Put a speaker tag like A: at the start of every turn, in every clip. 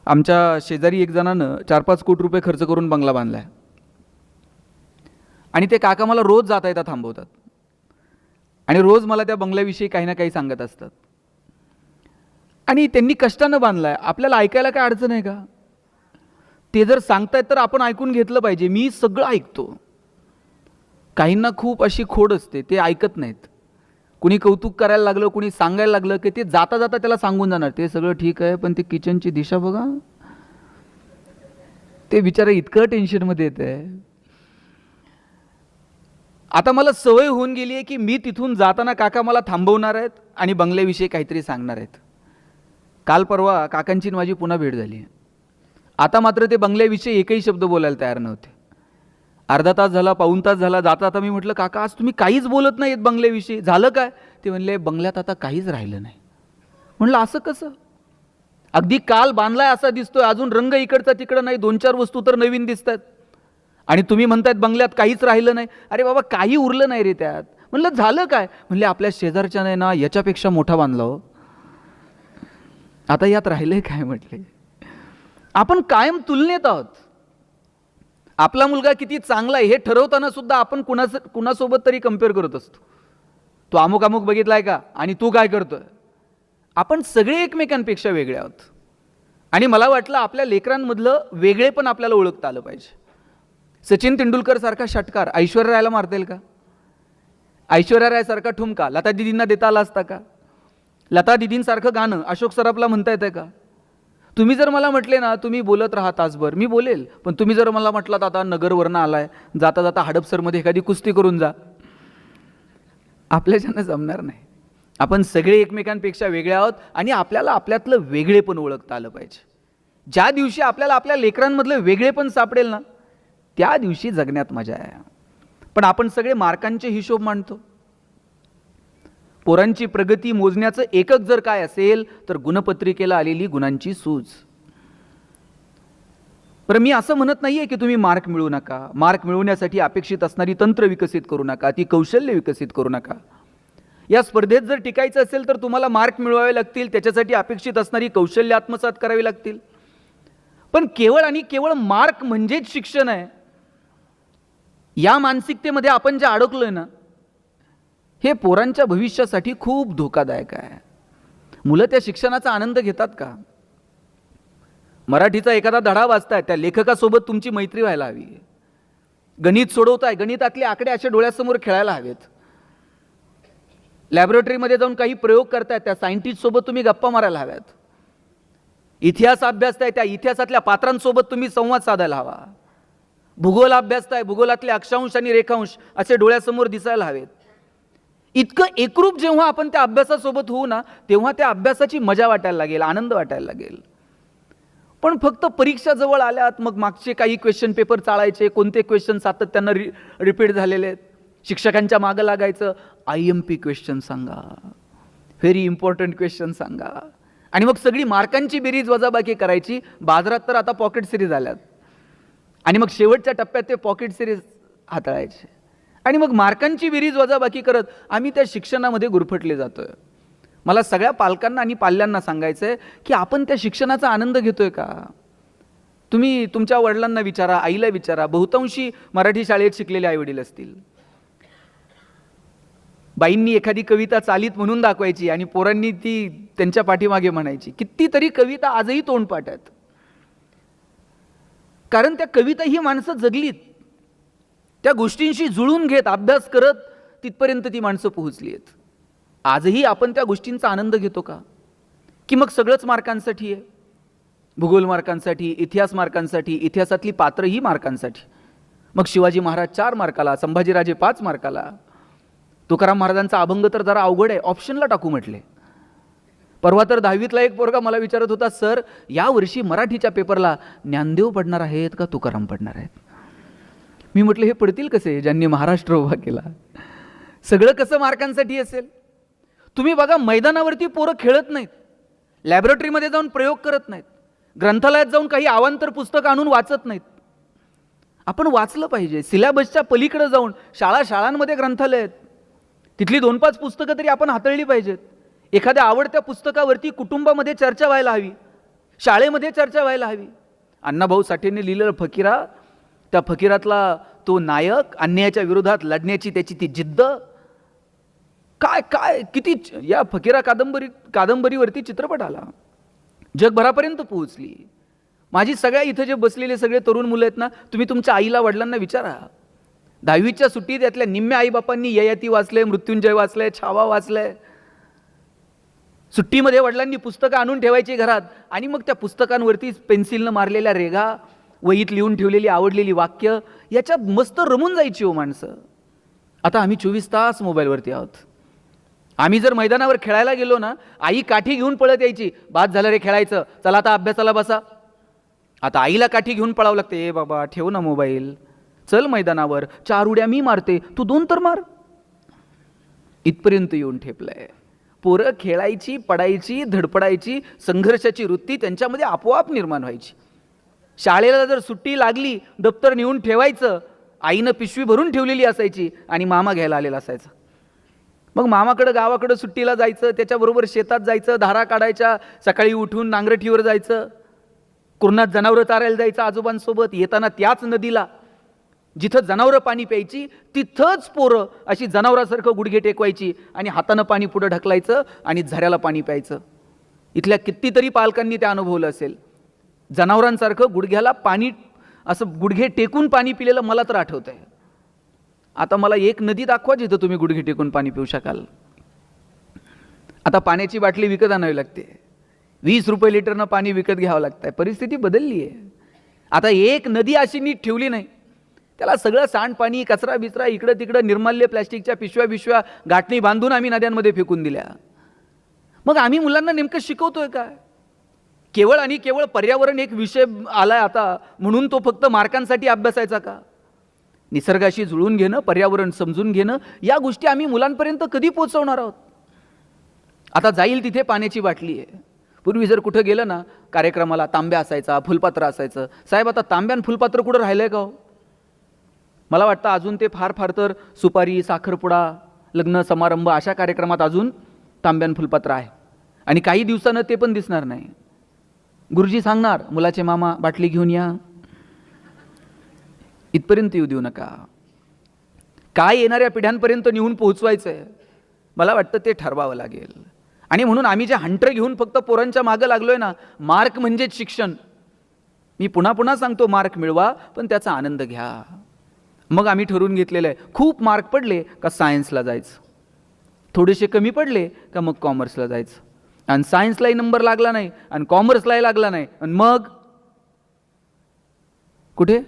A: आमच्या शेजारी एक जणानं 4-5 कोटी रुपये खर्च करून बंगला बांधला आहे आणि ते काका मला रोज जाता येता थांबवतात आणि रोज मला त्या बंगल्याविषयी काही ना काही सांगत असतात. आणि त्यांनी कष्टानं बांधला आहे, आपल्याला ऐकायला काय अडचण आहे का? ते जर सांगतायत तर आपण ऐकून घेतलं पाहिजे. मी सगळं ऐकतो. काहींना खूप अशी खोड असते, ते ऐकत नाहीत. कुणी कौतुक करायला लागलं, कुणी सांगायला लागलं की ते जाता जाता त्याला सांगून जाणार ते सगळं ठीक आहे, पण ते किचनची दिशा बघा. ते बिचारा इतकं टेन्शनमध्ये येत आहे. आता मला सवय होऊन गेली आहे की मी तिथून जाताना काका मला थांबवणार आहेत आणि बंगल्याविषयी काहीतरी सांगणार आहेत. काल परवा काकांची माझी पुन्हा भेट झाली. आता मात्र ते बंगल्याविषयी एकही शब्द बोलायला तयार नव्हते. अर्धा तास झाला, पाऊण तास झाला. जाता आता मी म्हटलं, काका आज तुम्ही काहीच बोलत नाहीत बंगल्याविषयी, झालं काय? ते म्हणले, बंगल्यात आता काहीच राहिलं नाही. म्हटलं असं कसं? अगदी काल बांधलाय असा दिसतोय, अजून रंग इकडचा तिकडं नाही, 2-4 वस्तू तर नवीन दिसतात आणि तुम्ही म्हणतायत बंगल्यात काहीच राहिलं नाही. अरे बाबा, काही उरलं नाही रे त्यात. म्हणलं झालं काय? म्हणले आपल्या शेजारच्याने ना याच्यापेक्षा मोठा बांधला हो, आता यात राहिलंय काय? म्हटले आपण कायम तुलनेत आहोत. आपला मुलगा किती चांगला आहे हे ठरवताना सुद्धा आपण कुणासोबत तरी कम्पेअर करत असतो. तो अमुक अमुक बघितलाय का आणि तू काय करतोय? आपण सगळे एकमेकांपेक्षा वेगळे आहोत. आणि मला वाटलं आपल्या लेकरांमधलं वेगळे पण आपल्याला ओळखता आलं पाहिजे. सचिन तेंडुलकर सारखा षटकार ऐश्वर्या रायला मारता येईल का? ऐश्वर्या राय सारखा ठुमका लता दिदींना देता आला असता का? लता दिदींसारखं गाणं अशोक सराफला म्हणता येतं का? तुम्ही जर मला म्हटले ना तुम्ही बोलत राहा तासभर, मी बोलेल. पण तुम्ही जर मला म्हटलात आता नगरवरनं आलाय, जाता जाता हडपसरमध्ये एखादी कुस्ती करून जा, आपल्याच्यानं जमणार नाही. आपण सगळे एकमेकांपेक्षा वेगळे आहोत आणि आपल्याला आपल्यातलं वेगळे पण ओळखता आलं पाहिजे. ज्या दिवशी आपल्याला आपल्या लेकरांमधलं वेगळे पण सापडेल ना, त्या दिवशी जगण्यात मजा आहे. पण आपण सगळे मार्कांचे हिशोब मांडतो. पोरांची प्रगती मोजण्याचं एकक जर काय असेल तर गुणपत्रिकेला आलेली गुणांची सूज. पण मी असं म्हणत नाहीये की तुम्ही मार्क मिळवू नका, मार्क मिळवण्यासाठी अपेक्षित असणारी तंत्र विकसित करू नका, ती कौशल्य विकसित करू नका. या स्पर्धेत जर टिकायचं असेल तर तुम्हाला मार्क मिळवावे लागतील, त्याच्यासाठी अपेक्षित असणारी कौशल्य आत्मसात करावी लागतील. पण केवळ आणि केवळ मार्क म्हणजेच शिक्षण आहे, या मानसिकतेमध्ये आपण जे अडकलोय ना, हे पोरांच्या भविष्यासाठी खूप धोकादायक आहे. मुलं त्या शिक्षणाचा आनंद घेतात का? मराठीचा एखादा धडा वाचताय, त्या लेखकासोबत तुमची मैत्री व्हायला हवी. गणित सोडवताय, गणितातले आकडे असे डोळ्यासमोर खेळायला हवेत. लॅबोरेटरीमध्ये जाऊन काही प्रयोग करताय, त्या सायंटिस्ट सोबत तुम्ही गप्पा मारायला हव्यात. इतिहास अभ्यासताय, त्या इतिहासातल्या पात्रांसोबत तुम्ही संवाद साधायला हवा. भूगोल अभ्यासताय, भूगोलातले अक्षांश आणि रेखांश असे डोळ्यासमोर दिसायला हवेत. इतकं एकरूप जेव्हा आपण त्या अभ्यासासोबत होऊ ना, तेव्हा त्या अभ्यासाची मजा वाटायला लागेल, आनंद वाटायला लागेल. पण फक्त परीक्षा जवळ आल्यात मग मागचे काही क्वेश्चन पेपर चाळायचे, कोणते क्वेश्चन सातत्यानं रिपीट झालेले आहेत, शिक्षकांच्या मागं लागायचं, IMP क्वेश्चन सांगा, व्हेरी इम्पॉर्टंट क्वेश्चन सांगा, आणि मग सगळी मार्कांची बेरीज वजाबाकी करायची. बाजारात तर आता पॉकेट सिरीज आल्यात आणि मग शेवटच्या टप्प्यात ते पॉकेट सिरीज हाताळायचे आणि मग मार्कांची बेरीज वजाबाकी करत आम्ही त्या शिक्षणामध्ये गुरफटले जातोय. मला सगळ्या पालकांना आणि पाल्यांना सांगायचं आहे की आपण त्या शिक्षणाचा आनंद घेतोय का? तुम्ही तुमच्या वडिलांना विचारा, आईला विचारा, बहुतांशी मराठी शाळेत शिकलेले आईवडील असतील. बाईंनी एखादी कविता चालीत म्हणून दाखवायची आणि पोरांनी ती त्यांच्या पाठीमागे म्हणायची. कितीतरी कविता आजही तोंडपाठ आहेत, कारण त्या कविता ही माणसं जगलीत, त्या गोष्टींशी जुळून घेत अभ्यास करत तिथपर्यंत ती माणसं पोहोचली आहेत. आजही आपण त्या गोष्टींचा आनंद घेतो का? की मग सगळंच मार्कांसाठी आहे? भूगोल मार्कांसाठी, इतिहास मार्कांसाठी, इतिहासातली पात्र ही मार्कांसाठी. मग शिवाजी महाराज 4 मार्काला, संभाजीराजे 5 मार्काला. तुकाराम महाराजांचा अभंग तर जरा अवघड आहे, ऑप्शनला टाकू म्हटले. परवा तर 10वीतला एक पोरगा मला विचारत होता, सर या वर्षी मराठीच्या पेपरला ज्ञानदेव पडणार आहेत का तुकाराम पडणार आहेत? मी म्हटलं हे पडतील कसे ज्यांनी महाराष्ट्र उभा केला? सगळं कसं मार्कांसाठी असेल? तुम्ही बघा, मैदानावरती पोरं खेळत नाहीत, लॅबोरेटरीमध्ये जाऊन प्रयोग करत नाहीत, ग्रंथालयात जाऊन काही अवांतर पुस्तक आणून वाचत नाहीत. आपण वाचलं पाहिजे. सिलेबसच्या पलीकडे जाऊन शाळांमध्ये ग्रंथालय आहेत, तिथली 2-5 पुस्तकं तरी आपण हाताळली पाहिजेत. एखाद्या आवडत्या पुस्तकावरती कुटुंबामध्ये चर्चा व्हायला हवी. शाळेमध्ये चर्चा व्हायला हवी. अण्णाभाऊ साठेंनी लिहिलेलं फकीरा, त्या फकीरातला तो नायक, अन्यायाच्या विरोधात लढण्याची त्याची ती जिद्द, काय काय किती या फकीरा कादंबरीवरती चित्रपट आला, जगभरापर्यंत पोहोचली. माझी सगळ्या इथं जे बसलेले सगळे तरुण मुलं आहेत ना, तुम्ही तुमच्या आईला वडिलांना विचारा. 10वीच्या सुट्टीत यातल्या निम्म्या आईबापांनी ययाती वाचले, मृत्युंजय वाचले, छावा वाचले. सुट्टीमध्ये वडिलांनी पुस्तकं आणून ठेवायची घरात आणि मग त्या पुस्तकांवरती पेन्सिलनं मारलेल्या रेघा, वहीत लिहून ठेवलेली आवडलेली वाक्य, याच्यात मस्त रमून जायची हो माणसं. आता आम्ही 24 तास मोबाईलवरती आहोत. आम्ही जर मैदानावर खेळायला गेलो ना, आई काठी घेऊन पळत यायची, बाद झालं रे खेळायचं, चला आता अभ्यासाला बसा. आता आईला काठी घेऊन पळावं लागते, ए बाबा ठेव ना मोबाईल, चल मैदानावर, 4 उड्या मी मारते, तू 2 तर मार. इथपर्यंत येऊन ठेपलंय. पोरं खेळायची, पडायची, धडपडायची, संघर्षाची वृत्ती त्यांच्यामध्ये आपोआप निर्माण व्हायची. शाळेला जर सुट्टी लागली, दप्तर नेऊन ठेवायचं, आईनं पिशवी भरून ठेवलेली असायची आणि मामा घ्यायला आलेला असायचा. मग मामाकडं गावाकडं सुट्टीला जायचं, त्याच्याबरोबर शेतात जायचं, धारा काढायच्या, सकाळी उठून नांगरठीवर जायचं, कुरणात जनावरं चारायला जायचं आजोबांसोबत. येताना त्याच नदीला जिथं जनावरं पाणी प्यायची तिथंच पोरं अशी जनावरासारखं गुडघे टेकवायची आणि हातानं पाणी पुढं ढकलायचं आणि झऱ्याला पाणी प्यायचं. इथल्या कितीतरी पालकांनी ते अनुभवलं असेल. जनावरांसारखं गुडघ्याला पाणी, असं गुडघे टेकून पाणी पिलेलं मला तर आठवतंय. आता मला एक नदी दाखवा जिथं तुम्ही गुडघे टेकून पाणी पिऊ शकाल. आता पाण्याची बाटली विकत आणावी लागते, 20 रुपये लिटरनं पाणी विकत घ्यावं लागतंय. परिस्थिती बदलली आहे. आता एक नदी अशी नीट ठेवली नाही, त्याला सगळं सांडपाणी, कचरा बिचरा, इकडं तिकडं निर्माल्य, प्लॅस्टिकच्या पिशव्या गाठणी बांधून आम्ही नद्यांमध्ये फेकून दिल्या. मग आम्ही मुलांना नेमकं शिकवतोय काय? केवळ आणि केवळ पर्यावरण एक विषय आलाय आता म्हणून तो फक्त मार्कांसाठी अभ्यासायचा का? निसर्गाशी जुळून घेणं, पर्यावरण समजून घेणं, या गोष्टी आम्ही मुलांपर्यंत कधी पोहोचवणार आहोत? आता जाईल तिथे पाण्याची बाटली आहे. पूर्वी जर कुठं गेलं ना कार्यक्रमाला, तांब्या असायचा, फुलपात्र असायचं. साहेब आता तांब्यान फुलपात्र कुठं राहिलंय का हो? मला वाटतं अजून ते फार तर सुपारी, साखरपुडा, लग्न समारंभ अशा कार्यक्रमात अजून तांब्यान फुलपात्र आहे. आणि काही दिवसानं ते पण दिसणार नाही. गुरुजी सांगणार, मुलाचे मामा बाटली घेऊन या. इथपर्यंत येऊ देऊ नका. काय येणाऱ्या पिढ्यांपर्यंत नेऊन पोहोचवायचंय, मला वाटतं ते ठरवावं लागेल. आणि म्हणून आम्ही जे हंटर घेऊन फक्त पोरांच्या मागं लागलोय ना, मार्क म्हणजेच शिक्षण. मी पुन्हा सांगतो, मार्क मिळवा पण त्याचा आनंद घ्या. मग आम्ही ठरवून घेतलेलं आहे, खूप मार्क पडले का सायन्सला जायचं, थोडेसे कमी पडले का मग कॉमर्सला जायचं. आणि सायन्सलाही नंबर लागला नाही आणि कॉमर्सलाही लागला नाही, आणि मग कुठे?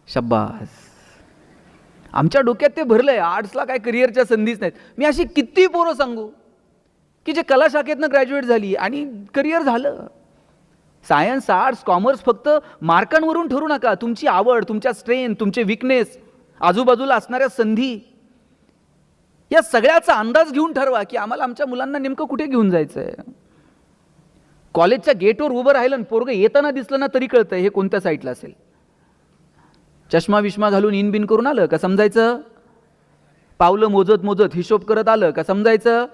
A: शब्बास. आमच्या डोक्यात ते भरलंय, आर्ट्सला काय करिअरच्या संधीच नाहीत. मी अशी किती पोरं सांगू की जे कला शाखेतनं ग्रॅज्युएट झाली आणि करिअर झालं. सायन्स, आर्ट्स, कॉमर्स फक्त मार्कांवरून ठरू नका. तुमची आवड, तुमच्या स्ट्रेंथ, तुमचे विकनेस, आजूबाजूला असणाऱ्या संधी, या सगळ्याचा अंदाज घेऊन ठरवा की आम्हाला आमच्या मुलांना नेमकं कुठे घेऊन जायचंय. कॉलेजच्या गेटवर उभं राहिलं, पोरगं येताना दिसलं ना तरी कळतंय हे कोणत्या साईडला असेल. चष्मा विष्मा घालून इन बिन करून आलं का समजायचं, पावलं मोजत हिशोब करत आलं का समजायचं,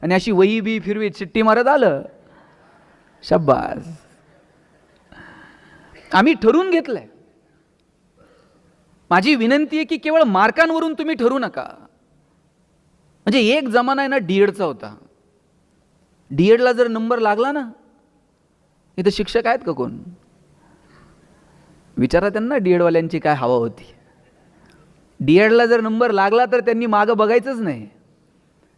A: आणि अशी वही बी फिरवीत शिट्टी मारत आलं, शब्बास. आम्ही ठरवून घेतलंय. माझी विनंती आहे की केवळ मार्कांवरून तुम्ही ठरू नका. म्हणजे एक जमाना आहे ना डीएडचा होता. डीएडला जर नंबर लागला ना, इथं शिक्षक आहेत का कोण? विचारा त्यांना डीएडवाल्यांची काय हवा होती. डीएडला जर नंबर लागला तर त्यांनी मागं बघायचंच नाही.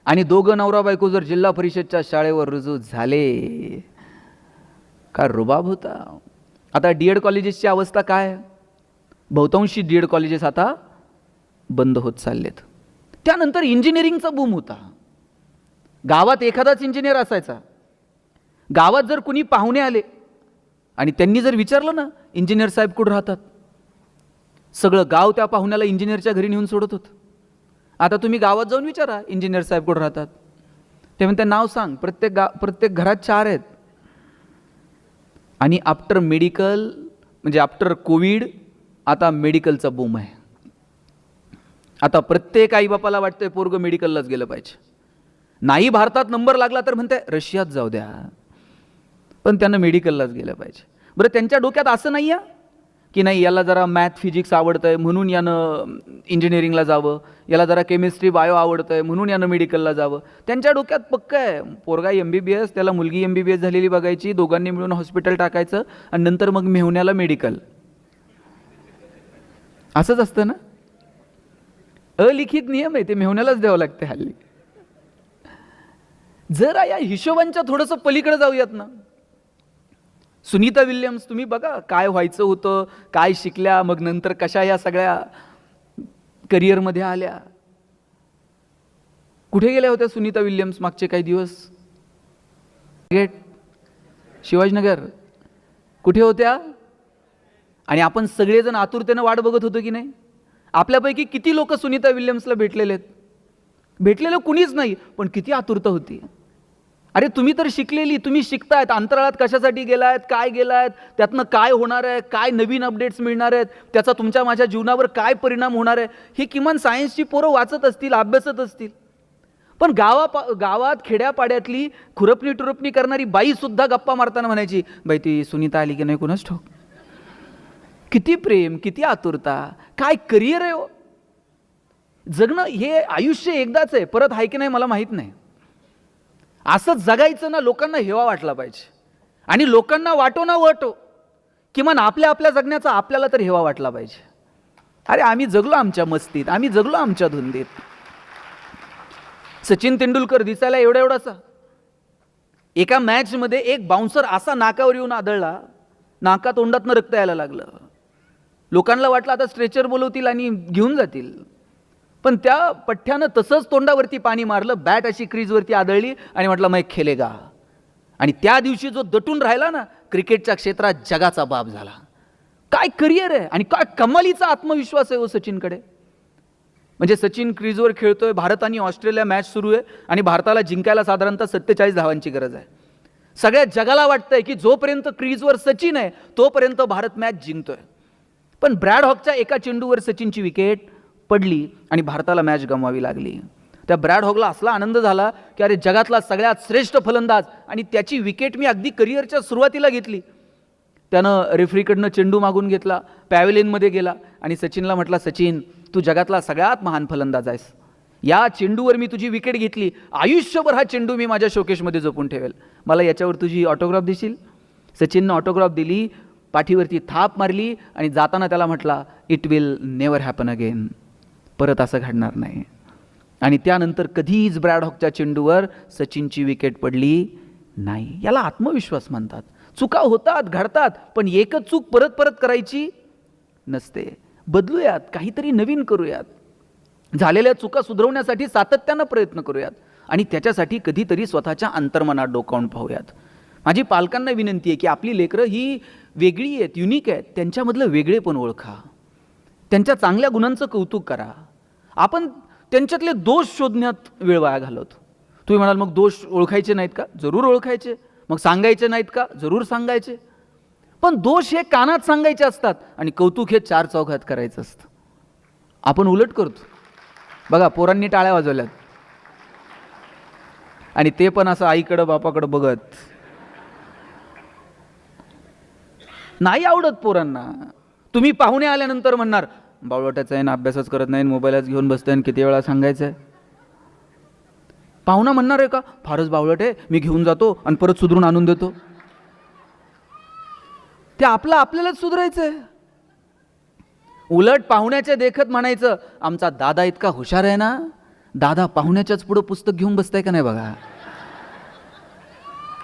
A: आणि दोघं नवरा बायको जर जिल्हा परिषदच्या शाळेवर रुजू झाले, का रुबाब होता. आता डीएड कॉलेजेसची अवस्था काय? बहुतांशी डीएड कॉलेजेस आता बंद होत चाललेत. त्यानंतर इंजिनिअरिंगचा बूम होता. गावात एखादाच इंजिनियर असायचा. गावात जर कुणी पाहुणे आले आणि त्यांनी जर विचारलं ना इंजिनियर साहेब कुठं राहतात, सगळं गाव त्या पाहुण्याला इंजिनियरच्या घरी नेऊन सोडत होतं. आता तुम्ही गावात जाऊन विचारा इंजिनियर साहेब कुठं राहतात, ते म्हणते नाव सांग. प्रत्येक घरात 4 आहेत. आणि आफ्टर मेडिकल, म्हणजे आफ्टर कोविड, आता मेडिकलचा बूम आहे. आता प्रत्येक आईबापाला वाटतंय पोरगं मेडिकललाच गेलं पाहिजे. नाही भारतात नंबर लागला तर म्हणते रशियात जाऊ द्या. पण त्यांना मेडिकललाच गेलं पाहिजे. बरं, त्यांच्या डोक्यात असं नाही आहे की नाही याला जरा मॅथ फिजिक्स आवडतं आहे म्हणून यानं इंजिनिअरिंगला जावं, याला जरा केमिस्ट्री बायो आवडतं आहे म्हणून यानं मेडिकलला जावं. त्यांच्या डोक्यात पक्का आहे पोरगा MBBS, त्याला मुलगी MBBS झालेली बघायची, दोघांनी मिळून हॉस्पिटल टाकायचं आणि नंतर मग मेहुण्याला मेडिकल. असंच असतं ना, अलिखित नियम आहे, ते मेहुण्यालाच द्यावं लागते हल्ली. जरा या हिशोबांच्या थोडंसं पलीकडे जाऊयात ना. सुनीता विल्यम्स तुम्ही बघा, काय व्हायचं होतं, काय शिकल्या, मग नंतर कशा या सगळ्या करिअरमध्ये आल्या. कुठे गेल्या होत्या सुनीता विल्यम्स मागचे काही दिवस? गेट, शिवाजीनगर, कुठे होत्या? आणि आपण सगळेजण आतुरतेनं वाट बघत होतो की नाही? आपल्यापैकी किती लोक सुनीता विल्यम्सला भेटलेले आहेत? भेटलेलं कुणीच नाही, पण किती आतुरता होती. अरे तुम्ही तर शिकलेली, तुम्ही शिकतायत, अंतराळात कशासाठी गेलायत, काय गेलायत, त्यातनं काय होणार आहे, काय नवीन अपडेट्स मिळणार आहेत, त्याचा तुमच्या माझ्या जीवनावर काय परिणाम होणार आहे, हे किमान सायन्सची पोरं वाचत असतील, अभ्यासत असतील. पण गावात खेड्यापाड्यातली खुरपणी टुरपणी करणारी बाई सुद्धा गप्पा मारताना म्हणायची, बाई ती सुनीता आली की नाही कुणाच ठाऊक. किती प्रेम, किती आतुरता, काय करिअर आहे हो. जगणं हे आयुष्य एकदाच आहे, परत आहे की नाही मला माहीत नाही. असं जगायचं ना, लोकांना हेवा वाटला पाहिजे. आणि लोकांना वाटो ना वाटो, किमान आपल्या जगण्याचा आपल्याला तर हेवा वाटला पाहिजे. अरे आम्ही जगलो आमच्या मस्तीत, आम्ही जगलो आमच्या धुंदीत. सचिन तेंडुलकर दिसायला एवढासा, एका मॅचमध्ये एक बाउन्सर असा नाकावर येऊन आदळला, नाका तोंडातनं रक्त यायला लागलं. लोकांना वाटलं आता स्ट्रेचर बोलवतील आणि घेऊन जातील. पण त्या पठ्ठ्यानं तसंच तोंडावरती पाणी मारलं, बॅट अशी क्रीजवरती आदळली आणि म्हटलं मैं खेलेगा. आणि त्या दिवशी जो दटून राहिला ना क्रिकेटच्या क्षेत्रात, जगाचा बाप झाला. काय करिअर आहे आणि काय कमालीचा आत्मविश्वास आहे हो सचिनकडे. म्हणजे सचिन क्रीजवर खेळतोय, भारत आणि ऑस्ट्रेलिया मॅच सुरू आहे आणि भारताला जिंकायला साधारणतः 47 धावांची गरज आहे. सगळ्या जगाला वाटतंय की जोपर्यंत क्रीजवर सचिन आहे तोपर्यंत भारत मॅच जिंकतोय. पण ब्रॅड हॉकच्या एका चेंडूवर सचिनची विकेट पडली आणि भारताला मॅच गमवावी लागली. त्या ब्रॅड हॉकला असला आनंद झाला की अरे जगातला सगळ्यात श्रेष्ठ फलंदाज आणि त्याची विकेट मी अगदी करिअरच्या सुरुवातीला घेतली. त्यानं रेफरीकडनं चेंडू मागून घेतला, पॅव्हेलियनमध्ये गेला आणि सचिनला म्हटला, सचिन तू जगातला सगळ्यात महान फलंदाज आहेस, या चेंडूवर मी तुझी विकेट घेतली, आयुष्यभर हा चेंडू मी माझ्या शोकेशमध्ये जपून ठेवेल, मला याच्यावर तुझी ऑटोग्राफ देशील? सचिननं ऑटोग्राफ दिली, पाठीवरती थाप मारली आणि जाताना त्याला म्हटला, it will never happen again, परत असं घडणार नाही. आणि त्यानंतर कधीच ब्रॅड हॉकच्या चेंडूवर सचिनची विकेट पडली नाही. याला आत्मविश्वास म्हणतात. चुका होतात, घडतात, पण एकच चूक परत परत करायची नसते. बदलूयात, काहीतरी नवीन करूयात, झालेल्या चुका सुधारवण्यासाठी सातत्यानं प्रयत्न करूयात आणि त्याच्यासाठी कधीतरी स्वतःच्या अंतर्मनात डोकावून पाहूयात. माझी पालकांना विनंती आहे की आपली लेकरं ही वेगळी आहेत, युनिक आहेत, त्यांच्यामधलं वेगळेपण ओळखा, त्यांच्या चांगल्या गुणांचं कौतुक करा. आपण त्यांच्यातले दोष शोधण्यात वेळ वाया घालवतो. तुम्ही म्हणाल मग दोष ओळखायचे नाहीत का? जरूर ओळखायचे. मग सांगायचे नाहीत का? जरूर सांगायचे. पण दोष हे कानात सांगायचे असतात आणि कौतुक हे चार चौघात करायचं असतं. आपण उलट करतो. बघा, पोरांनी टाळ्या वाजवल्यात आणि ते पण असं आईकडं बापाकडं बघत. नाही आवडत पोरांना. तुम्ही पाहुणे आल्यानंतर म्हणणार, बावळटाचा आहे ना, अभ्यासच करत नाही, मोबाईलच घेऊन बसतोय, आणि किती वेळा सांगायचं आहे? पाहुणा म्हणणार आहे का, फारच बावळट आहे, मी घेऊन जातो आणि परत सुधरून आणून देतो. ते आपल्यालाच सुधारायचं आहे. उलट पाहुण्याच्या देखत म्हणायचं, आमचा दादा इतका हुशार आहे ना, दादा पाहुण्याच्याच पुढं पुस्तक घेऊन बसताय का नाही बघा.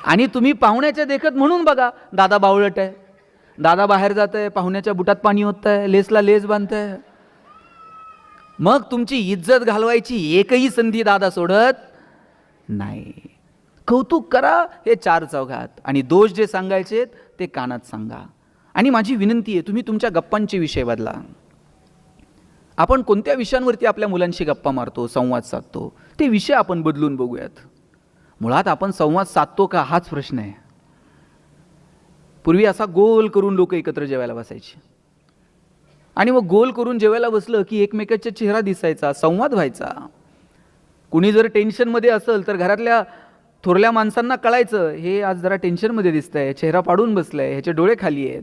A: आणि तुम्ही पाहुण्याच्या देखत म्हणून बघा, दादा बावळट आहे, दादा बाहेर जात आहे, पाहुण्याच्या बुटात पाणी होत आहे, लेसला लेस बांधतंय. मग तुमची इज्जत घालवायची एकही संधी दादा सोडत नाही. कौतुक करा हे चार चौघात आणि दोष जे सांगायचे ते कानात सांगा. आणि माझी विनंती आहे, तुम्ही तुमच्या गप्पांचे विषय बदला. आपण कोणत्या विषयांवरती आपल्या मुलांशी गप्पा मारतो, संवाद साधतो, ते विषय आपण बदलून बघूयात. मुळात आपण संवाद साधतो का हाच प्रश्न आहे. पूर्वी असा गोल करून लोक एकत्र जेवायला बसायचे आणि मग गोल करून जेवायला बसलं की एकमेकाचा चेहरा दिसायचा, संवाद व्हायचा. कुणी जर टेन्शनमध्ये असेल तर घरातल्या थोरल्या माणसांना कळायचं हे आज जरा टेन्शनमध्ये दिसतंय, चेहरा पाडून बसलाय, ह्याचे डोळे खाली आहेत.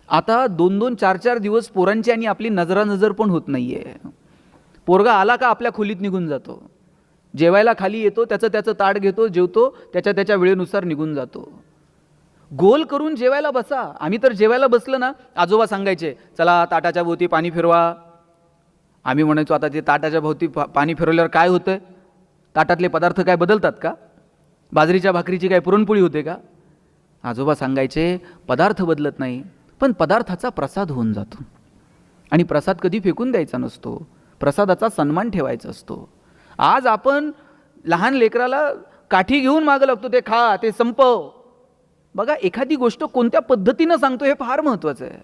A: आता 2-2, 4-4 दिवस पोरांची आणि आपली नजरानजर पण होत नाहीये. पोरगा आला का आपल्या खोलीत निघून जातो, जेवायला खाली येतो, त्याचं ताट घेतो, जेवतो, त्याच्या वेळेनुसार निघून जातो. गोल करून जेवायला बसा. आम्ही तर जेवायला बसलं ना, आजोबा सांगायचे चला ताटाच्या भोवती पाणी फिरवा. आम्ही म्हणायचो आता ते ताटाच्या भोवती पाणी फिरवल्यावर काय होतंय? ताटातले पदार्थ काय बदलतात का? बाजरीच्या भाकरीची काय पुरणपोळी होते का? आजोबा सांगायचे पदार्थ बदलत नाही, पण पदार्थाचा प्रसाद होऊन जातो. आणि प्रसाद कधी फेकून द्यायचा नसतो, प्रसादाचा सन्मान ठेवायचा असतो. आज आपण लहान लेकराला काठी घेऊन मागं लागतो, ते खा, ते संपव. बघा, एखादी गोष्ट कोणत्या पद्धतीनं सांगतो हे फार महत्त्वाचं आहे.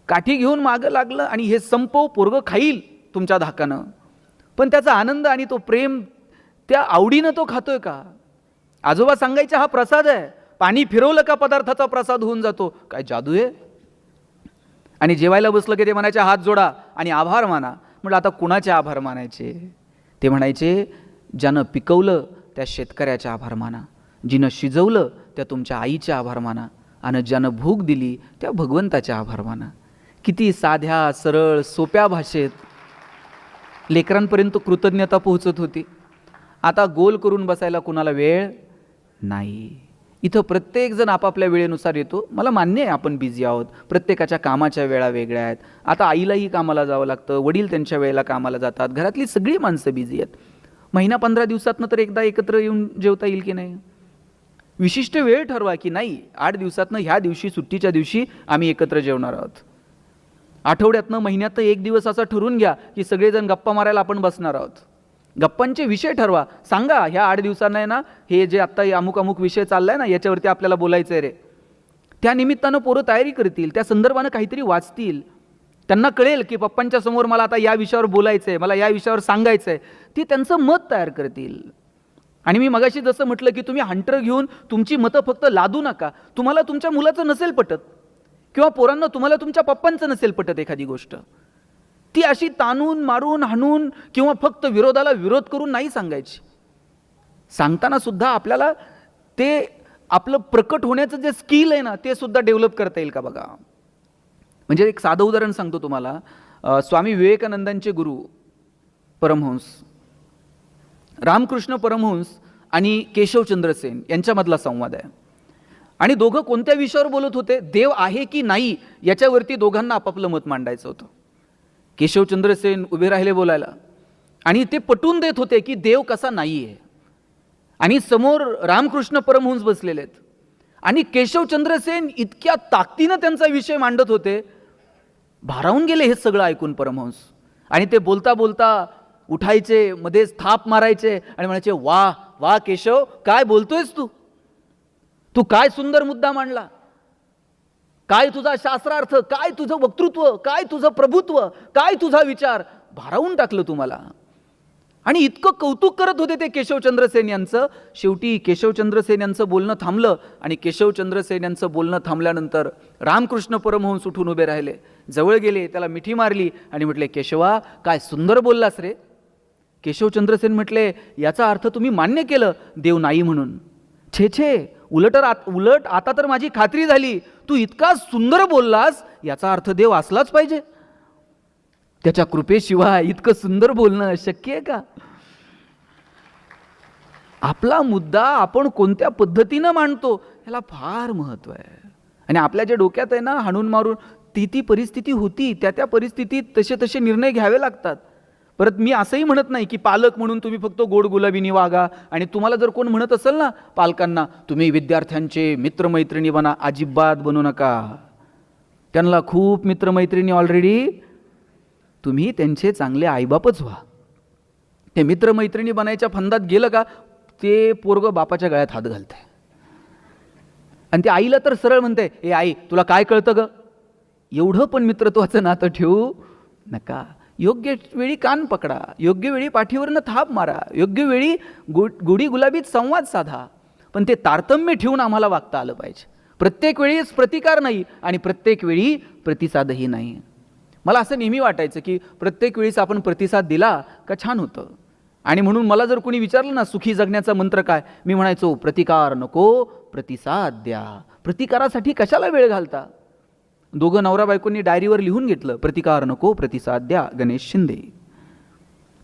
A: काठी घेऊन मागं लागलं आणि हे संपव, पोरगं खाईल तुमच्या धाकानं, पण त्याचा आनंद आणि तो प्रेम त्या आवडीनं तो खातोय का? आजोबा सांगायचे हा प्रसाद आहे, पाणी फिरवलं का पदार्थाचा प्रसाद होऊन जातो. काय जादू आहे? आणि जेवायला बसलं की ते म्हणायचे हात जोडा आणि आभार माना. म्हटलं आता कुणाचे आभार मानायचे? ते म्हणायचे ज्यानं पिकवलं त्या शेतकऱ्याचे आभार माना, जिनं शिजवलं त्या तुमच्या आईचे आभार माना, आणि ज्यानं भूक दिली त्या भगवंताचे आभार माना. किती साध्या सरळ सोप्या भाषेत लेकरांपर्यंत कृतज्ञता पोहोचत होती. आता गोल करून बसायला कुणाला वेळ नाही. इथं प्रत्येकजण आपापल्या वेळेनुसार येतो. मला मान्य आहे आपण बिझी आहोत, प्रत्येकाच्या कामाच्या वेळा वेगळ्या आहेत. आता आईलाही कामाला जावं लागतं, वडील त्यांच्या वेळेला कामाला जातात, घरातली सगळी माणसं बिझी आहेत. महिना 15 दिवसातनं तर एकदा एकत्र येऊन जेवता येईल की नाही? विशिष्ट वेळ ठरवा की नाही 8 दिवसातनं ह्या दिवशी, सुट्टीच्या दिवशी आम्ही एकत्र जेवणार आहोत. आठवड्यातनं, महिन्यातनं एक दिवस असा ठरवून घ्या की सगळेजण गप्पा मारायला आपण बसणार आहोत. गप्पांचे विषय ठरवा. सांगा ह्या 8 दिवसांना आहे ना, हे जे आत्ता अमुक अमुक विषय चाललाय ना, याच्यावरती आपल्याला बोलायचं आहे रे. त्या निमित्तानं पोरं तयारी करतील, त्या संदर्भानं काहीतरी वाचतील. त्यांना कळेल की पप्पांच्या समोर मला आता या विषयावर बोलायचं आहे, मला या विषयावर सांगायचं आहे. ती त्यांचं मत तयार करतील. आणि मी मगाशी जसं म्हटलं की तुम्ही हंटर घेऊन तुमची मतं फक्त लादू नका. तुम्हाला तुमच्या मुलाचं नसेल पटत, किंवा पोरांना तुम्हाला तुमच्या पप्पांचं नसेल पटत एखादी गोष्ट, ती अशी ताणून मारून हाणून किंवा फक्त विरोधाला विरोध करून नाही सांगायची. सांगताना सुद्धा आपल्याला ते आपलं प्रकट होण्याचं जे स्किल आहे ना, ते सुद्धा डेव्हलप करता येईल का बघा. म्हणजे एक साधं उदाहरण सांगतो तुम्हाला. स्वामी विवेकानंदांचे गुरु परमहंस रामकृष्ण परमहंस आणि केशवचंद्र सेन यांच्यामधला संवाद आहे. आणि दोघं कोणत्या विषयावर बोलत होते? देव आहे की नाही याच्यावरती दोघांना आपापलं मत मांडायचं होतं. केशवचंद्र सेन उभे राहिले बोलायला आणि ते पटवून देत होते की देव कसा नाही आहे. आणि समोर रामकृष्ण परमहंस बसलेले आहेत आणि केशवचंद्र सेन इतक्या ताकदीनं त्यांचा विषय मांडत होते, भारावून गेले हे सगळं ऐकून परमहंस. आणि ते बोलता बोलता उठायचे, मध्येच थाप मारायचे आणि म्हणायचे वा वा केशव, काय बोलतोयस तू? तू काय सुंदर मुद्दा मांडला, काय तुझा शास्त्रार्थ, काय तुझं वक्तृत्व, काय तुझं प्रभुत्व, काय तुझा विचार. भारावून टाकलं तुम्हाला. आणि इतकं कौतुक करत होते ते केशवचंद्र सेन यांचं. शेवटी केशवचंद्र सेन यांचं बोलणं थांबलं आणि केशवचंद्र सेन यांचं बोलणं थांबल्यानंतर रामकृष्ण परमहंस उठून उभे राहिले, जवळ गेले, त्याला मिठी मारली आणि म्हटले केशवा, काय सुंदर बोललास रे. केशवचंद्र सेन म्हटले याचा अर्थ तुम्ही मान्य केलं देव नाही म्हणून. छे छे, उलट आता तर माझी खात्री झाली, तू इतका सुंदर बोललास याचा अर्थ देव असलाच पाहिजे. त्याच्या कृपेशिवाय इतकं सुंदर बोलणं शक्य आहे का? आपला मुद्दा आपण कोणत्या पद्धतीनं मांडतो ह्याला फार महत्त्व आहे. आणि आपल्या जे डोक्यात आहे ना, हाणून मारून ती परिस्थिती होती, त्या परिस्थितीत तसे निर्णय घ्यावे लागतात. परत मी असंही म्हणत नाही की पालक म्हणून तुम्ही फक्त गोड गुलाबीनी वागा. आणि तुम्हाला जर कोण म्हणत असेल ना पालकांना, तुम्ही विद्यार्थ्यांचे मित्रमैत्रिणी बना, अजिबात बनू नका. त्यांना खूप मित्रमैत्रिणी ऑलरेडी, तुम्ही त्यांचे चांगले आईबापच व्हा. ते मित्रमैत्रिणी बनायच्या फंदात गेलं का ते पोरगं बापाच्या गळ्यात हात घालतंय. आणि ते आईला तर सरळ म्हणते, ए आई तुला काय कळतं ग. एवढं पण मित्रत्वाचं नातं ठेवू नका. योग्य वेळी कान पकडा, योग्य वेळी पाठीवरनं थाप मारा, योग्य वेळी गोडी गुलाबीत संवाद साधा. पण ते तारतम्य ठेवून आम्हाला वागता आलं पाहिजे. प्रत्येक वेळीच प्रतिकार नाही आणि प्रत्येक वेळी प्रतिसादही नाही. मला असं नेहमी वाटायचं की प्रत्येक वेळीच आपण प्रतिसाद दिला का छान होतं. आणि म्हणून मला जर कोणी विचारलं ना सुखी जगण्याचा मंत्र काय, मी म्हणायचो प्रतिकार नको प्रतिसाद द्या. प्रतिकारासाठी कशाला वेळ घालता. दोघं नवरा बायकोंनी डायरीवर लिहून घेतलं प्रतिकार नको प्रतिसाद द्या गणेश शिंदे.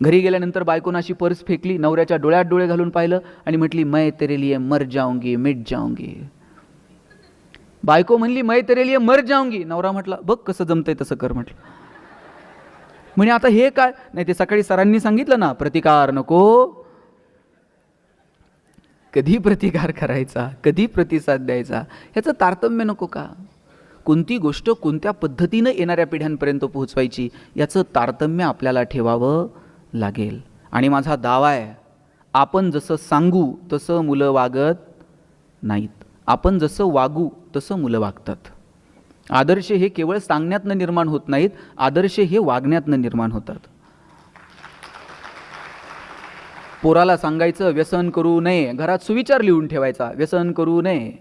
A: घरी गेल्यानंतर बायकोनं अशी पर्स फेकली, नवऱ्याच्या डोळ्यात डोळे घालून पाहिलं आणि म्हटली मैं तेरे लिए मर जाऊंगी मिट जाऊंगी. बायको म्हणली मैं तेरे लिए मर जाऊंगी. नवरा म्हटला बघ कसं जमतंय तसं कर म्हटलं. म्हणे आता हे काय, नाही ते सकाळी सरांनी सांगितलं ना प्रतिकार नको. कधी प्रतिकार करायचा, कधी प्रतिसाद द्यायचा, ह्याचं तारतम्य नको का. कोणती गोष्ट कोणत्या पद्धतीनं येणाऱ्या पिढ्यांपर्यंत पोहोचवायची याचं तारतम्य आपल्याला ठेवावं लागेल. आणि माझा दावा आहे, आपण जसं सांगू तसं मुलं वागत नाहीत, आपण जसं वागू तसं मुलं वागतात. आदर्श हे केवळ सांगण्यातनं निर्माण होत नाहीत, आदर्श हे वागण्यातनं निर्माण होतात. पोराला सांगायचं व्यसन करू नये, घरात सुविचार लिहून ठेवायचा व्यसन करू नये,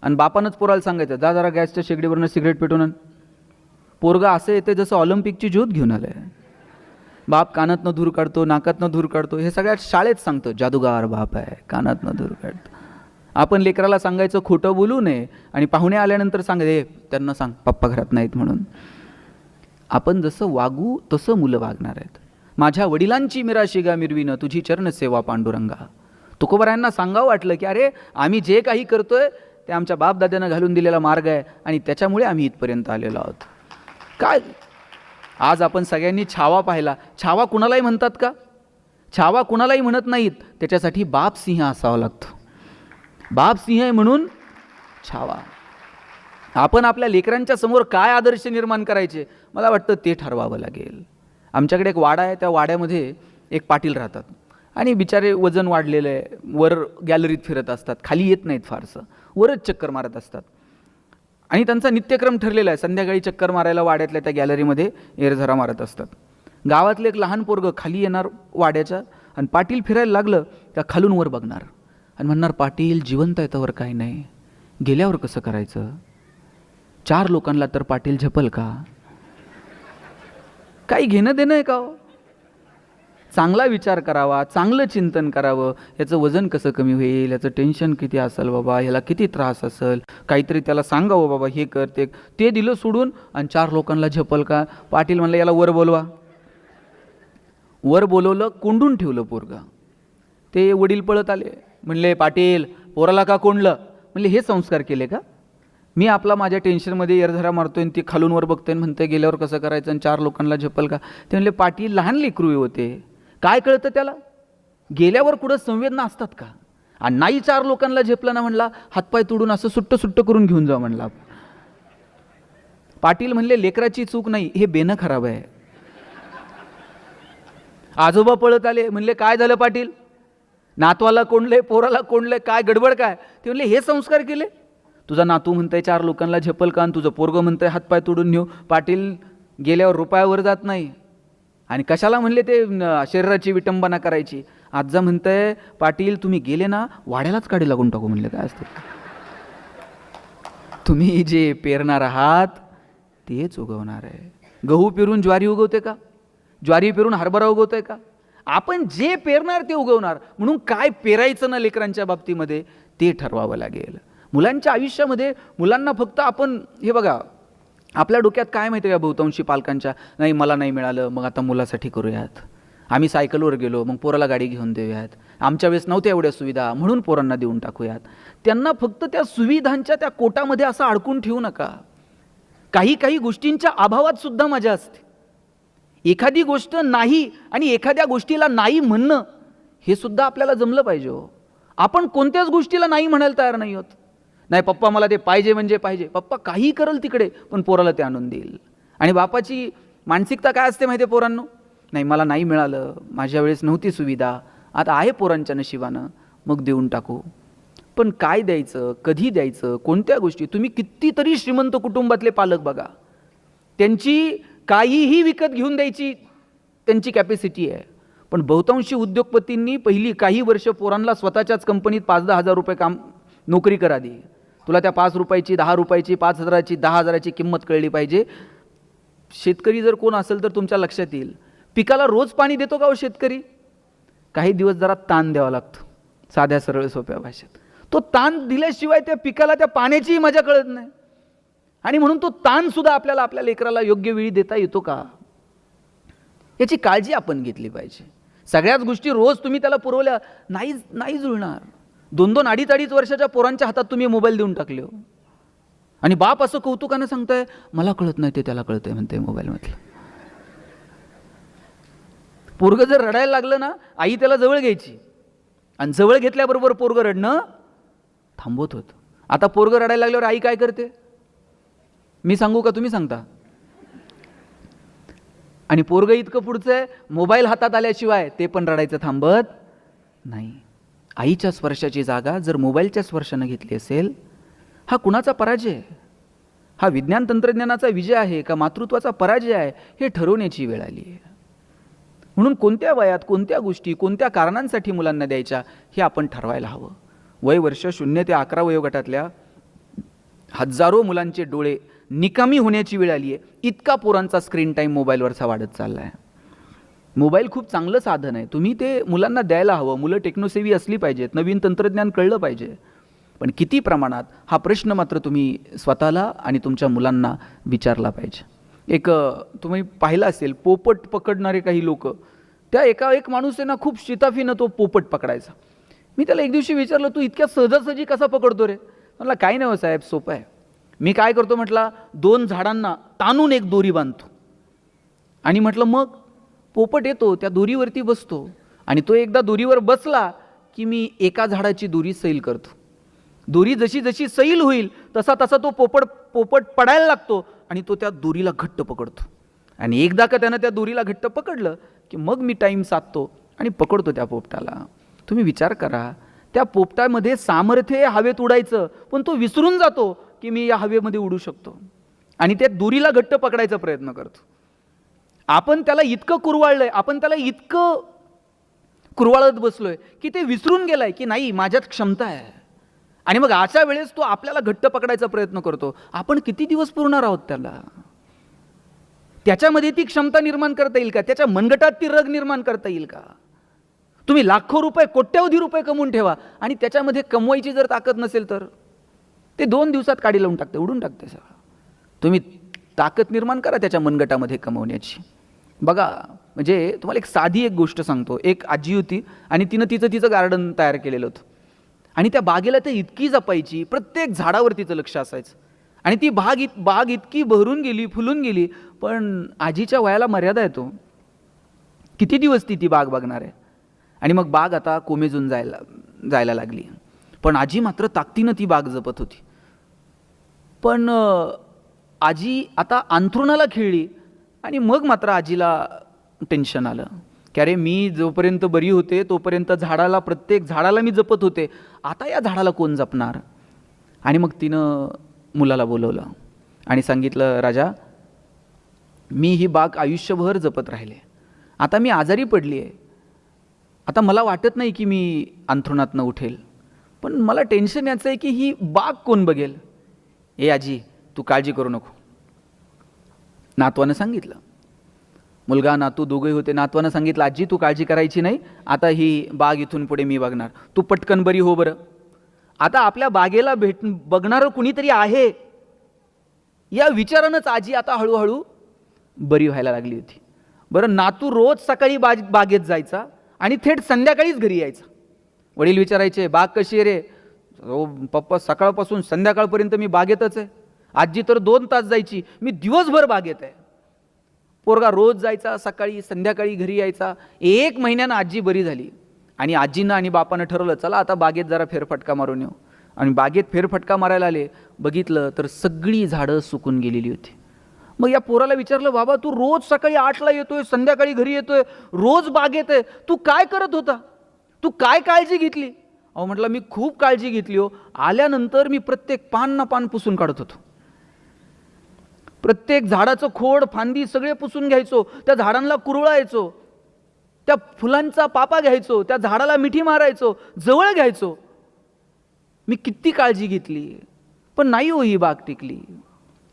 A: आणि बापानंच पोराला सांगायचं जा जरा गॅसच्या शेगडीवरनं सिगरेट पेटून आण. पोरगा असं येते जसं ऑलिम्पिकची ज्योत घेऊन आलं आहे. बाप कानातनं धूर काढतो, नाकातनं धूर काढतो, हे सगळ्यात शाळेत सांगतो जादूगार बाप आहे कानातनं धूर काढतो. आपण लेकराला सांगायचं खोटं बोलू नये, आणि पाहुणे आल्यानंतर सांगायचे त्यांना सांग पप्पा घरात नाहीत म्हणून. आपण जसं वागू तसं मुलं वागणार आहेत. माझ्या वडिलांची मिराशिगा मिरवीनं तुझी चरणसेवा पांडुरंगा. तुकोबरायांना सांगावं वाटलं की अरे आम्ही जे काही करतोय ते आमच्या बापदाद्यानं घालून दिलेला मार्ग आहे आणि त्याच्यामुळे आम्ही इथपर्यंत आलेलो आहोत. काय आज आपण सगळ्यांनी छावा पाहिला. छावा कुणालाही म्हणतात का? छावा कुणालाही म्हणत नाहीत. त्याच्यासाठी बाप सिंह असावा लागतो. बाप सिंह आहे म्हणून छावा. आपण आपल्या लेकरांच्या समोर काय आदर्श निर्माण करायचे मला वाटतं ते ठरवावं लागेल. आमच्याकडे एक वाडा आहे, त्या वाड्यामध्ये एक पाटील राहतात आणि बिचारे वजन वाढलेलं आहे, वर गॅलरीत फिरत असतात, खाली येत नाहीत फारसं, वरच चक्कर मारत असतात. आणि त्यांचा नित्यक्रम ठरलेला आहे, संध्याकाळी चक्कर मारायला वाड्यातल्या त्या गॅलरीमध्ये एरझरा मारत असतात. गावातलं एक लहान पोरगं खाली येणार वाड्याच्या, आणि पाटील फिरायला लागलं त्या खालून वर बघणार आणि म्हणणार पाटील जिवंत आहे त्यावर काही नाही, गेल्यावर कसं करायचं. 4 लोकांना तर पाटील झेपल का? काही घेणं देणं आहे का हो? चांगला विचार करावा, चांगलं चिंतन करावं, याचं वजन कसं कमी होईल, याचं टेन्शन किती असेल बाबा, ह्याला किती त्रास असेल, काहीतरी त्याला सांगावं बाबा हे कर ते दिलं सोडून, आणि 4 लोकांना झेपल का. पाटील म्हणलं याला वर बोलवा. वर बोलवलं, कोंडून ठेवलं पोरगा. ते वडील पळत आले, म्हणले पाटील पोराला का कोंडलं. म्हणले हे संस्कार केले का? मी आपला माझ्या टेन्शनमध्ये एरझरा मारतोय आणि ती खालून वर बघतोय म्हणते गेल्यावर कसं करायचं आणि 4 लोकांना झेपल का. ते म्हणले पाटील लहान लेकरू होते, काय कळतं त्याला, गेल्यावर कुठं संवेदना असतात का. आणि नाही 4 लोकांना झेपलं ना म्हणला हातपाय तोडून असं सुट्ट सुट्ट करून घेऊन जा म्हणला. पाटील म्हणले लेकराची चूक नाही, हे बेनं खराब आहे. आजोबा पळत आले, म्हणले काय झालं पाटील, नातवाला कोंडले, पोराला कोंडले, काय गडबड काय. ते म्हणले हे संस्कार केले. तुझा नातू म्हणतंय 4 लोकांना झेपल का, आणि तुझं पोरगं म्हणतंय हातपाय तोडून नेऊ. पाटील गेल्यावर रुपयावर जात नाही, आणि कशाला म्हणले ते शरीराची विटंबना करायची. आजा म्हणतंय पाटील तुम्ही गेले ना वाड्यालाच काढी लागून टाकू. म्हणले काय असतं, तुम्ही जे पेरणार आहात तेच उगवणार आहे. गहू पेरून ज्वारी उगवते का? ज्वारी पेरून हरभरा उगवतोय का? आपण जे पेरणार ते उगवणार. म्हणून काय पेरायचं ना लेकरांच्या बाबतीमध्ये ते ठरवावं लागेल. मुलांच्या आयुष्यामध्ये मुलांना फक्त आपण हे बघा, आपल्या डोक्यात काय माहिती आहे का बहुतांशी पालकांच्या, नाही मला नाही मिळालं मग आता मुलासाठी करूयात, आम्ही सायकलवर गेलो मग पोराला गाडी घेऊन देऊयात, आमच्या वेळेस नव्हत्या एवढ्या सुविधा म्हणून पोरांना देऊन टाकूयात. त्यांना फक्त त्या सुविधांच्या त्या कोटामध्ये असं अडकून ठेवू नका. काही काही गोष्टींच्या अभावात सुद्धा मजा असते. एखादी गोष्ट नाही आणि एखाद्या गोष्टीला नाही म्हणणं हे सुद्धा आपल्याला जमलं पाहिजे हो. आपण कोणत्याच गोष्टीला नाही म्हणायला तयार नाही होत. नाही पप्पा मला ते पाहिजे म्हणजे पाहिजे, पप्पा काही करल तिकडे पण पोराला ते आणून देईल. आणि बापाची मानसिकता काय असते माहिती आहे पोरांनो, नाही मला नाही मिळालं, माझ्या वेळेस नव्हती सुविधा, आता आहे पोरांच्या नशिबानं मग देऊन टाकू. पण काय द्यायचं, कधी द्यायचं, कोणत्या गोष्टी. तुम्ही कितीतरी श्रीमंत कुटुंबातले पालक बघा, त्यांची काहीही विकत घेऊन द्यायची त्यांची कॅपॅसिटी आहे. पण बहुतांशी उद्योगपतींनी पहिली काही वर्ष पोरांना स्वतःच्याच कंपनीत 5-10 हजार रुपये काम नोकरी करा दे. तुला त्या 5 रुपयाची 10 रुपयाची 5,000ची 10,000ची किंमत कळली पाहिजे. शेतकरी जर कोण असेल तर तुमच्या लक्षात येईल, पिकाला रोज पाणी देतो का हो शेतकरी? काही दिवस जरा ताण द्यावा लागतो, साध्या सरळ सोप्या भाषेत. तो ताण दिल्याशिवाय त्या पिकाला त्या पाण्याचीही मजा कळत नाही. आणि म्हणून तो ताण सुद्धा आपल्याला आपल्या लेकराला योग्य वेळी देता येतो का, याची काळजी आपण घेतली पाहिजे. सगळ्याच गोष्टी रोज तुम्ही त्याला पुरवल्या नाही जुळणार. 2-2, 2.5 वर्षाच्या पोरांच्या हातात तुम्ही मोबाईल देऊन टाकले हो. आणि बाप असं कौतुकानं सांगताय, मला कळत नाही ते त्याला कळतंय म्हणते मोबाईलमधलं. पोरगं जर रडायला लागलं ना, आई त्याला जवळ घ्यायची आणि जवळ घेतल्याबरोबर पोरगं रडणं थांबवत होतं. आता पोरगं रडायला लागल्यावर आई काय करते, मी सांगू का तुम्ही सांगता? आणि पोरगं इतकं पुढचं आहे, मोबाईल हातात आल्याशिवाय ते पण रडायचं थांबत नाही. आईच्या स्पर्शाची जागा जर मोबाईलच्या स्पर्शानं घेतली असेल, हा कुणाचा पराजय आहे? हा विज्ञान तंत्रज्ञानाचा विजय आहे का मातृत्वाचा पराजय आहे, हे ठरवण्याची वेळ आली आहे. म्हणून कोणत्या वयात कोणत्या गोष्टी कोणत्या कारणांसाठी मुलांना द्यायच्या हे आपण ठरवायला हवं. वय वर्ष 0 ते 11 वयोगटातल्या हजारो मुलांचे डोळे निकामी होण्याची वेळ आली आहे. इतका पोरांचा स्क्रीन टाईम मोबाईलवरचा वाढत चालला आहे. मोबाईल खूप चांगलं साधन आहे, तुम्ही ते मुलांना द्यायला हवं. मुलं टेक्नोसेवी असली पाहिजेत, नवीन तंत्रज्ञान कळलं पाहिजे. पण किती प्रमाणात हा प्रश्न मात्र तुम्ही स्वतःला आणि तुमच्या मुलांना विचारला पाहिजे. एक तुम्ही पाहिलं असेल, पोपट पकडणारे काही लोक, त्या एक माणूस आहे ना, खूप शिताफीनं तो पोपट पकडायचा. मी त्याला एक दिवशी विचारलं, तू इतक्या सहजासहजी कसा पकडतो रे? म्हटलं काही नाही हो साहेब, सोपं आहे. मी काय करतो म्हटलं, 2 झाडांना ताणून एक दोरी बांधतो आणि म्हटलं मग पोपट येतो, त्या दोरीवरती बसतो आणि तो एकदा दोरीवर बसला की मी एका झाडाची दोरी सैल करतो. दोरी जशी जशी सैल होईल तसा तसा तो पोपट पडायला लागतो आणि तो त्या दोरीला घट्ट पकडतो. आणि एकदा का त्यानं त्या दोरीला घट्ट पकडलं की मग मी टाईम साधतो आणि पकडतो त्या पोपटाला. तुम्ही विचार करा, त्या पोपटामध्ये सामर्थ्य हवेत उडायचं, पण तो विसरून जातो की मी या हवेमध्ये उडू शकतो आणि त्या दोरीला घट्ट पकडायचा प्रयत्न करतो. आपण त्याला इतकं कुरवाळलंय, आपण त्याला इतकं कुरवाळत बसलोय की ते विसरून गेलाय की नाही माझ्यात क्षमता आहे. आणि मग अशा वेळेस तो आपल्याला घट्ट पकडायचा प्रयत्न करतो. आपण किती दिवस पुरणार आहोत त्याला? त्याच्यामध्ये ती क्षमता निर्माण करता येईल का? त्याच्या मनगटात ती रग निर्माण करता येईल का? तुम्ही लाखो रुपये कोट्यवधी रुपये कमवून ठेवा आणि त्याच्यामध्ये कमवायची जर ताकद नसेल तर ते 2 दिवसात काडी लावून टाकते, उडून टाकते सगळं. तुम्ही ताकद निर्माण करा त्याच्या मनगटामध्ये कमवण्याची. बघा, म्हणजे तुम्हाला एक साधी एक गोष्ट सांगतो. एक आजी होती आणि तिनं तिचं गार्डन तयार केलेलं होतं आणि त्या बागेला ते इतकी जपायची, प्रत्येक झाडावर तिचं लक्ष असायचं. आणि ती बाग इतकी बहरून गेली, फुलून गेली, पण आजीच्या वयाला मर्यादा येतो. किती दिवस ती बाग बघणार आहे? आणि मग बाग आता कोमेजून जायला लागली, पण आजी मात्र ताकदीनं ती बाग जपत होती. पण आजी आता अंथरुणाला खिळली आणि मग मात्र आजीला टेन्शन आलं की अरे, मी जोपर्यंत बरी होते तोपर्यंत प्रत्येक झाडाला मी जपत होते, आता या झाडाला कोण जपणार? आणि मग तिनं मुलाला बोलवलं आणि सांगितलं, राजा, मी ही बाग आयुष्यभर जपत राहिले, आता मी आजारी पडली आहे, आता मला वाटत नाही की मी अंथरुणातनं उठेल, पण मला टेन्शन याचं आहे की ही बाग कोण बघेल? ए आजी, तू काळजी करू नको. नातवानं सांगितलं, मुलगा नातू दोघे होते. नातवानं सांगितलं, आजी तू काळजी करायची नाही, आता ही बाग इथून पुढे मी बघणार, तू पटकन बरी हो बरं. आता आपल्या बागेला बघणारं कुणीतरी आहे या विचारानंच आजी आता हळूहळू बरी व्हायला लागली होती. बरं, नातू रोज सकाळी बागेत जायचा आणि थेट संध्याकाळीच घरी यायचा. वडील विचारायचे, बाग कशी आहे रे? हो पप्पा, सकाळपासून संध्याकाळपर्यंत मी बागेतच आहे. आजी तर 2 तास जायची, मी दिवसभर बागेत आहे. पोरगा रोज जायचा, सकाळी संध्याकाळी घरी यायचा. 1 महिन्यानं आजी बरी झाली आणि आजीनं आणि बापानं ठरवलं, चला आता बागेत जरा फेरफटका मारून येऊ. आणि बागेत फेरफटका मारायला आले, बघितलं तर सगळी झाडं सुकून गेलेली होती. मग या पोराला विचारलं, बाबा तू रोज सकाळी 8ला येतोय, संध्याकाळी घरी येतोय, रोज बागेत आहे, तू काय करत होता? तू काय काळजी घेतली? अहो म्हटलं, मी खूप काळजी घेतली हो. आल्यानंतर मी प्रत्येक पान ना पान पुसून काढत होतो, प्रत्येक झाडाचं खोड फांदी सगळे पुसून घ्यायचो, त्या झाडांना कुरळायचो, त्या फुलांचा पापा घ्यायचो, त्या झाडाला मिठी मारायचो, जवळ घ्यायचो. मी किती काळजी घेतली, पण नाही हो ही बाग टिकली.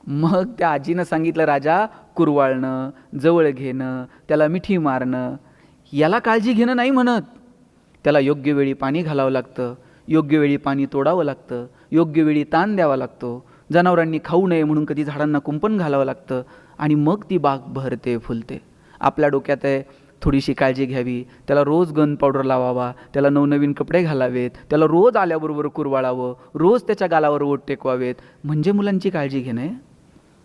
A: मग त्या आजीनं सांगितलं, राजा, कुरवाळणं, जवळ घेणं, त्याला मिठी मारणं, याला काळजी घेणं नाही म्हणत. त्याला योग्य वेळी पाणी घालावं लागतं, योग्य वेळी पाणी तोडावं लागतं, योग्य वेळी ताण द्यावा लागतो, जनावरांनी खाऊ नये म्हणून कधी झाडांना कुंपण घालावं लागतं आणि मग ती बाग बहरते फुलते. आपल्या डोक्यात आहे थोडीशी काळजी घ्यावी, त्याला रोज गन पावडर लावावा, त्याला नवनवीन कपडे घालावेत, त्याला रोज आल्याबरोबर कुरवाळावं, रोज त्याच्या गालावर ओठ टेकवावेत, म्हणजे मुलांची काळजी घेणं आहे.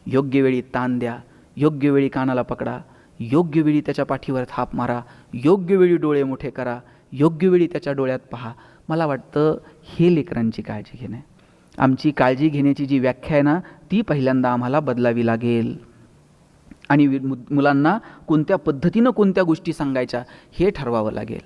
A: योग्य वेळी ताण द्या, योग्य वेळी कानाला पकडा, योग्य वेळी त्याच्या पाठीवर थाप मारा, योग्य वेळी डोळे मोठे करा, योग्य वेळी त्याच्या डोळ्यात पहा. मला वाटतं हे लेकरांची काळजी घेणं आहे. आमची काळजी घेण्याची जी व्याख्या आहे ना, ती पहिल्यांदा आम्हाला बदलावी लागेल आणि मुलांना कोणत्या पद्धतीनं कोणत्या गोष्टी सांगायच्या हे ठरवावं लागेल.